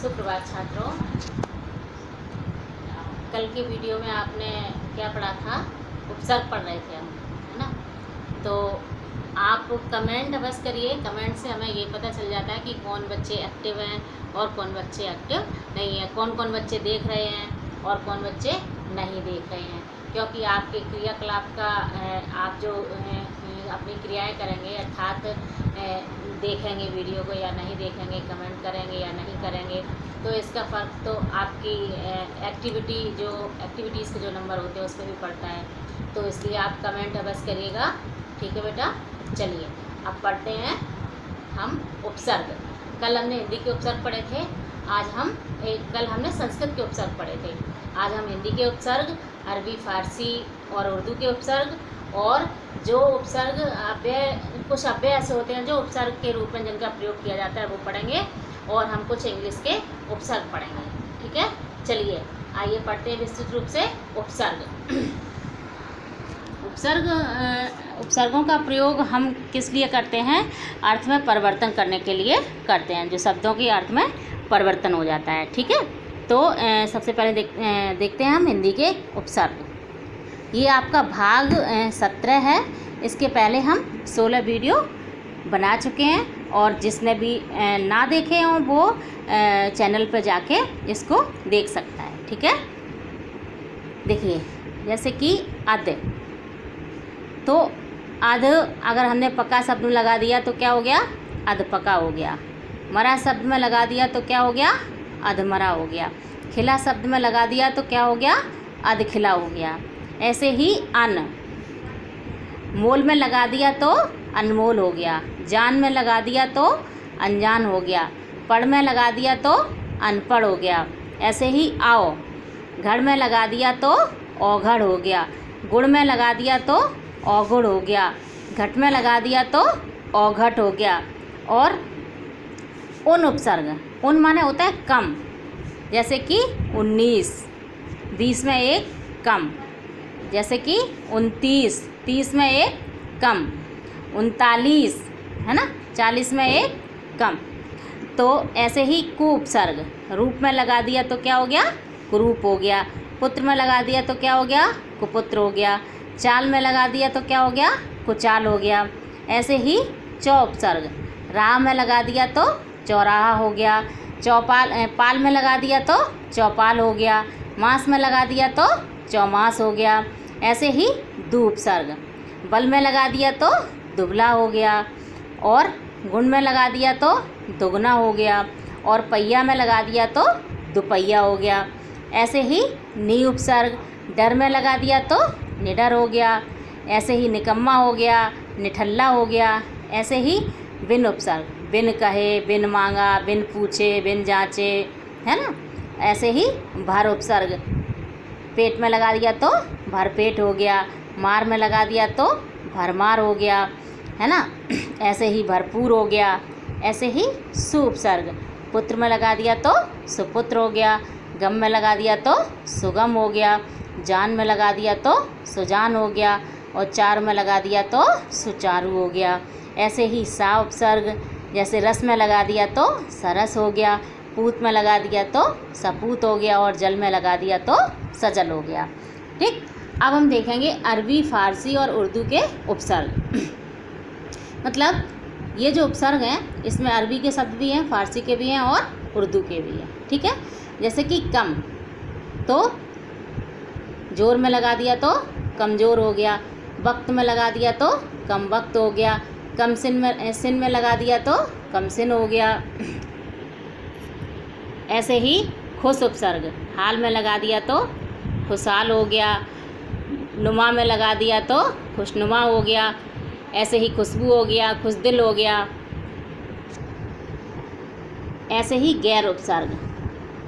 सुप्रभात छात्रों। कल के वीडियो में आपने क्या पढ़ा था? उपसर्ग पढ़ रहे थे हम, है ना? तो आप कमेंट अवश्य करिए। कमेंट से हमें ये पता चल जाता है कि कौन बच्चे एक्टिव हैं और कौन बच्चे एक्टिव नहीं हैं, कौन कौन बच्चे देख रहे हैं और कौन बच्चे नहीं देख रहे हैं। क्योंकि आपके क्रियाकलाप का आप जो अपनी क्रियाएं करेंगे, अर्थात देखेंगे वीडियो को या नहीं देखेंगे, कमेंट करेंगे या नहीं करेंगे, तो इसका फ़र्क तो आपकी एक्टिविटीज़ के जो नंबर होते हैं उस पर भी पड़ता है। तो इसलिए आप कमेंट अवश्य करिएगा, ठीक है बेटा? चलिए अब पढ़ते हैं हम उपसर्ग। कल हमने हिंदी के उपसर्ग पढ़े थे, कल हमने संस्कृत के उपसर्ग पढ़े थे। आज हम हिंदी के उपसर्ग, अरबी, फारसी और उर्दू के उपसर्ग, और जो उपसर्ग कुछ अव्यय ऐसे होते हैं जो उपसर्ग के रूप में जिनका प्रयोग किया जाता है वो पढ़ेंगे, और हम कुछ इंग्लिश के उपसर्ग पढ़ेंगे, ठीक है? चलिए आइए पढ़ते हैं विस्तृत रूप से उपसर्ग। उपसर्गों का प्रयोग हम किस लिए करते हैं? अर्थ में परिवर्तन करने के लिए करते हैं, जो शब्दों के अर्थ में परिवर्तन हो जाता है, ठीक है? तो सबसे पहले देखते हैं हम हिंदी के उपसर्ग। ये आपका भाग 17 है। इसके पहले हम 16 वीडियो बना चुके हैं, और जिसने भी ना देखे हों वो चैनल पर जाके इसको देख सकता है, ठीक है? देखिए, जैसे कि अध, तो अध अगर हमने पका शब्द में लगा दिया तो क्या हो गया? अधपका हो गया। मरा शब्द में लगा दिया तो क्या हो गया? अधमरा हो गया। खिला शब्द में लगा दिया तो क्या हो गया? अधखिला हो गया। ऐसे ही अन, मोल में लगा दिया तो अनमोल हो गया। जान में लगा दिया तो अनजान हो गया। पढ़ में लगा दिया तो अनपढ़ हो गया। ऐसे ही आओ, घड़ में लगा दिया तो औघड़ हो गया। गुड़ में लगा दिया तो औगुड़ हो गया। घट में लगा दिया तो औघट हो गया। और उन उपसर्ग, उन माने होता है कम, जैसे कि 19, 20 में एक कम। जैसे कि 29, 30 में एक कम। 39, है ना, 40 में एक कम। तो ऐसे ही कुउपसर्ग, रूप में लगा दिया तो क्या हो गया? कुरूप हो गया। पुत्र में लगा दिया तो क्या हो गया? कुपुत्र हो गया। चाल में लगा दिया तो क्या हो गया? कुचाल हो गया। ऐसे ही चौउपसर्ग, राह में लगा दिया तो चौराहा हो गया। पाल में लगा दिया तो चौपाल हो गया। मांस में लगा दिया तो चौमास हो गया। ऐसे ही दुउपसर्ग, बल में लगा दिया तो दुबला हो गया, और गुण में लगा दिया तो दुगना हो गया, और पहिया में लगा दिया तो दुपहिया हो गया। ऐसे ही नी उपसर्ग, डर में लगा दिया तो निडर हो गया। ऐसे ही निकम्मा हो गया, निठल्ला हो गया। ऐसे ही बिन उपसर्ग, बिन कहे, बिन मांगा, बिन पूछे, बिन जांचे, है ना? ऐसे ही भर उपसर्ग, पेट में लगा दिया तो भरपेट हो गया। मार में लगा दिया तो भरमार हो गया, है ना? ऐसे ही भरपूर हो गया। ऐसे ही सु उपसर्ग, पुत्र में लगा दिया तो सुपुत्र हो गया। गम में लगा दिया तो सुगम हो गया। जान में लगा दिया तो सुजान हो गया, और चार में लगा दिया तो सुचारू हो गया। ऐसे ही सा उपसर्ग, जैसे रस में लगा दिया तो सरस हो गया। पूत में लगा दिया तो सपूत हो गया, और जल में लगा दिया तो सजल हो गया, ठीक? अब हम देखेंगे अरबी, फारसी और उर्दू के उपसर्ग। मतलब ये जो उपसर्ग हैं इसमें अरबी के शब्द भी हैं, फारसी के भी हैं और उर्दू के भी हैं, ठीक है? जैसे कि कम, तो जोर में लगा दिया तो कमज़ोर हो गया। वक्त में लगा दिया तो कम वक्त हो गया। कम सिन में लगा दिया तो कम सिन हो गया। ऐसे ही खुश उपसर्ग, हाल में लगा दिया तो खुशहाल हो गया। नुमा में लगा दिया तो खुशनुमा हो गया। ऐसे ही खुशबू हो गया, खुशदिल हो गया। ऐसे ही गैर उपसर्ग,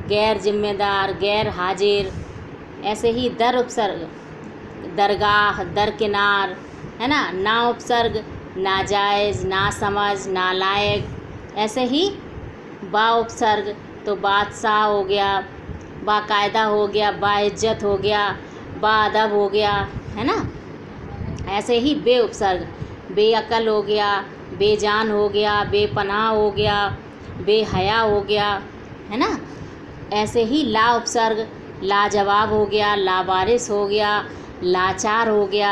गैर जिम्मेदार, गैर हाजिर। ऐसे ही दर उपसर्ग, दरगाह, दरकिनार, है ना? ना उपसर्ग, नाजायज़, नासमझ, नालायक। ऐसे ही बा उपसर्ग, तो बादशाह हो गया, बाकायदा हो गया, बाइज्जत हो गया, बाअदब हो गया, है ना? ऐसे ही बे उपसर्ग, बेअकल हो गया, बेजान हो गया, बेपनाह हो गया, बेहया हो गया। है ना। ऐसे ही ला उपसर्ग, लाजवाब हो गया, लावारिस हो गया, लाचार हो गया।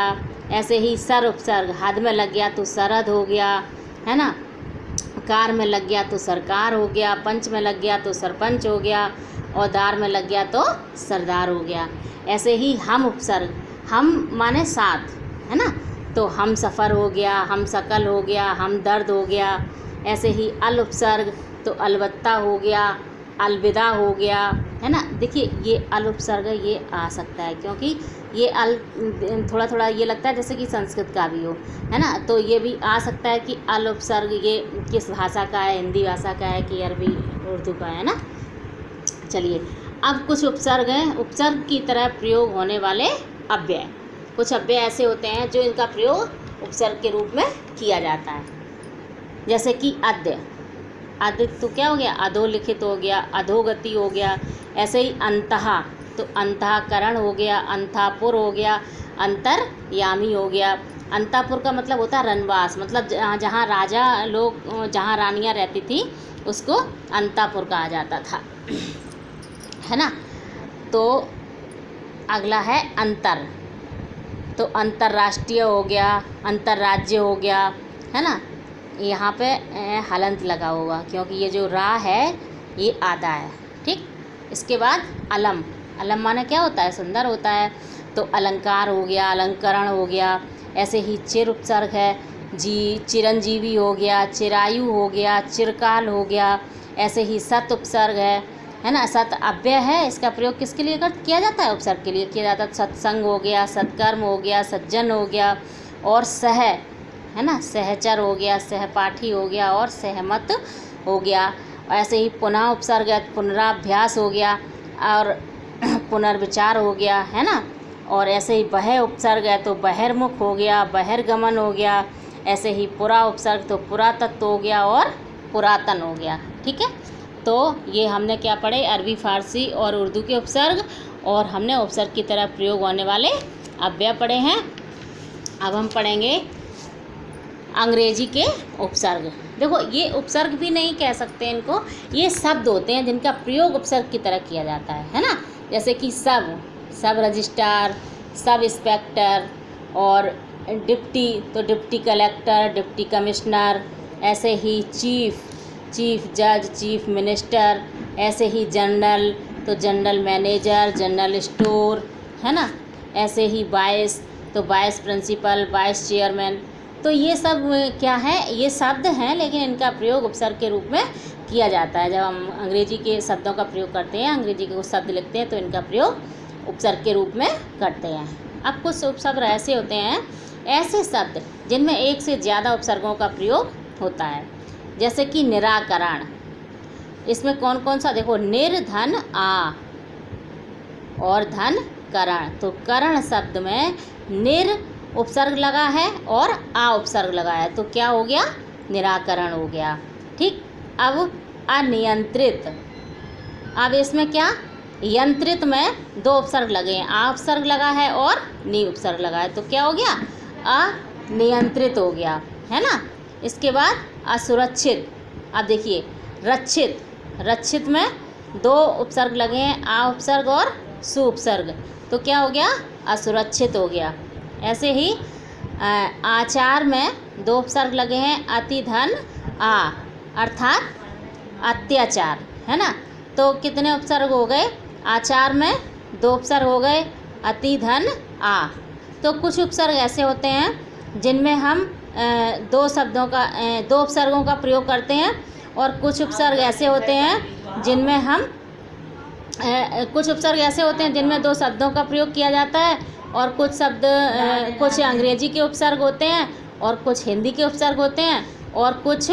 ऐसे ही सर उपसर्ग, हद में लग गया तो सरहद हो गया, है ना। कार में लग गया तो सरकार हो गया, पंच में लग गया तो सरपंच हो गया, और दार में लग गया तो सरदार हो गया। ऐसे ही हम उपसर्ग, हम माने साथ, है ना, तो हम सफ़र हो गया, हम शकल हो गया, हम दर्द हो गया। ऐसे ही अल उपसर्ग, तो अलबत्ता हो गया, अलविदा हो गया, है ना। देखिए ये अल उपसर्ग ये आ सकता है, क्योंकि ये अल थोड़ा थोड़ा ये लगता है जैसे कि संस्कृत का भी हो, है ना। तो ये भी आ सकता है कि अल उपसर्ग ये किस भाषा का है, हिंदी भाषा का है कि अरबी उर्दू का है ना। चलिए अब कुछ उपसर्ग हैं, उपसर्ग की तरह प्रयोग होने वाले अव्यय। कुछ अव्यय ऐसे होते हैं जो इनका प्रयोग उपसर्ग के रूप में किया जाता है, जैसे कि अद्य। अद्य तो क्या हो गया, अधोलिखित हो गया, अधोगति हो गया। ऐसे ही अंतः, तो अंतःकरण हो गया, अंतापुर हो गया, अंतर्यामी हो गया। अंतापुर का मतलब होता है रनवास, मतलब जहाँ राजा लोग, जहाँ रानियाँ रहती थी उसको अंतापुर कहा जाता था, है ना। तो अगला है अंतर, तो अंतर्राष्ट्रीय हो गया, अंतर्राज्य हो गया, है ना। यहाँ पे हलंत लगा होगा क्योंकि ये जो रा है ये आधा है, ठीक। इसके बाद अलम, अलम माने क्या होता है, सुंदर होता है, तो अलंकार हो गया, अलंकरण हो गया। ऐसे ही चिर उपसर्ग है, चिरंजीवी हो गया, चिरायु हो गया, चिरकाल हो गया। ऐसे ही सत उपसर्ग है ना। सत अव्यय है, इसका प्रयोग किसके लिए किया जाता है, उपसर्ग के लिए किया जाता है। सत्संग हो गया, सत्कर्म हो गया, सज्जन हो गया, और सह, है ना, सहचर हो गया, सहपाठी हो गया, और सहमत हो गया। ऐसे ही पुनः उपसर्ग है, पुनराभ्यास हो गया, और पुनर्विचार हो गया, है ना। और ऐसे ही बह उपसर्ग है, तो बहिर्मुख हो गया, बहिर्गमन हो गया। ऐसे ही पुरा उपसर्ग, तो पुरातत्व हो गया और पुरातन हो गया, ठीक है। तो ये हमने क्या पढ़े, अरबी, फारसी और उर्दू के उपसर्ग, और हमने उपसर्ग की तरह प्रयोग होने वाले अव्यय पढ़े हैं। अब हम पढ़ेंगे अंग्रेजी के उपसर्ग। देखो ये उपसर्ग भी नहीं कह सकते इनको, ये शब्द होते हैं जिनका प्रयोग उपसर्ग की तरह किया जाता है ना। जैसे कि सब रजिस्ट्रार, सब इंस्पेक्टर, और डिप्टी, तो डिप्टी कलेक्टर, डिप्टी कमिश्नर। ऐसे ही चीफ जज, चीफ मिनिस्टर। ऐसे ही जनरल, तो जनरल मैनेजर, जनरल स्टोर, है ना। ऐसे ही वाइस, तो वाइस प्रिंसिपल, वाइस चेयरमैन। तो ये सब क्या है, ये शब्द हैं, लेकिन इनका प्रयोग उपसर्ग के रूप में किया जाता है। जब हम अंग्रेजी के शब्दों का प्रयोग करते हैं, अंग्रेजी के कुछ शब्द लिखते हैं, तो इनका प्रयोग उपसर्ग के रूप में करते हैं। अब कुछ उपसर्ग ऐसे होते हैं, ऐसे शब्द जिनमें एक से ज़्यादा उपसर्गों का प्रयोग होता है, जैसे कि निराकरण। इसमें कौन कौन सा, देखो, निर्धन आ और धन करण, तो करण शब्द में निर उपसर्ग लगा है और आ उपसर्ग लगा है, तो क्या हो गया, निराकरण हो गया, ठीक। अब अनियंत्रित, अब इसमें क्या, यंत्रित में दो उपसर्ग लगे हैं, आ उपसर्ग लगा है और नी उपसर्ग लगा है, तो क्या हो गया, अनियंत्रित हो गया, है ना। इसके बाद असुरक्षित। अब देखिए रक्षित में दो उपसर्ग लगे हैं, आ उपसर्ग और सु उपसर्ग, तो क्या हो गया, असुरक्षित हो गया। ऐसे ही आचार में दो उपसर्ग लगे हैं, अति धन आ, अर्थात अत्याचार, है ना। तो कितने उपसर्ग हो गए, आचार में दो उपसर्ग हो गए, अति धन आ। तो कुछ उपसर्ग ऐसे होते हैं जिनमें हम दो उपसर्गों का प्रयोग करते हैं, और कुछ उपसर्ग ऐसे होते हैं जिनमें दो शब्दों का प्रयोग किया जाता है, और कुछ शब्द कुछ अंग्रेजी के उपसर्ग होते हैं, और कुछ हिंदी के उपसर्ग होते हैं, और कुछ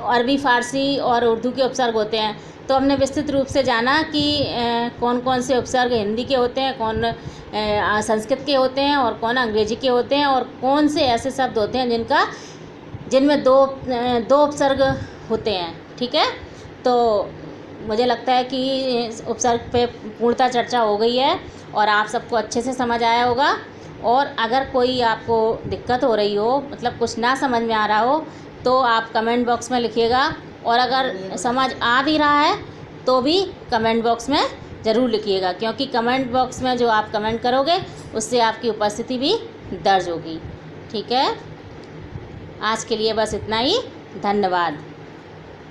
अरबी, फारसी और उर्दू के उपसर्ग होते हैं। तो हमने विस्तृत रूप से जाना कि कौन कौन से उपसर्ग हिंदी के होते हैं, कौन संस्कृत के होते हैं, और कौन अंग्रेजी के होते हैं, और कौन से ऐसे शब्द होते हैं जिनमें दो उपसर्ग होते हैं, ठीक है। तो मुझे लगता है कि उपसर्ग पे पूर्णतः चर्चा हो गई है और आप सबको अच्छे से समझ आया होगा। और अगर कोई आपको दिक्कत हो रही हो, मतलब कुछ ना समझ में आ रहा हो, तो आप कमेंट बॉक्स में लिखिएगा और अगर समझ आ भी रहा है तो भी कमेंट बॉक्स में ज़रूर लिखिएगा, क्योंकि कमेंट बॉक्स में जो आप कमेंट करोगे उससे आपकी उपस्थिति भी दर्ज होगी। ठीक है, आज के लिए बस इतना ही। धन्यवाद।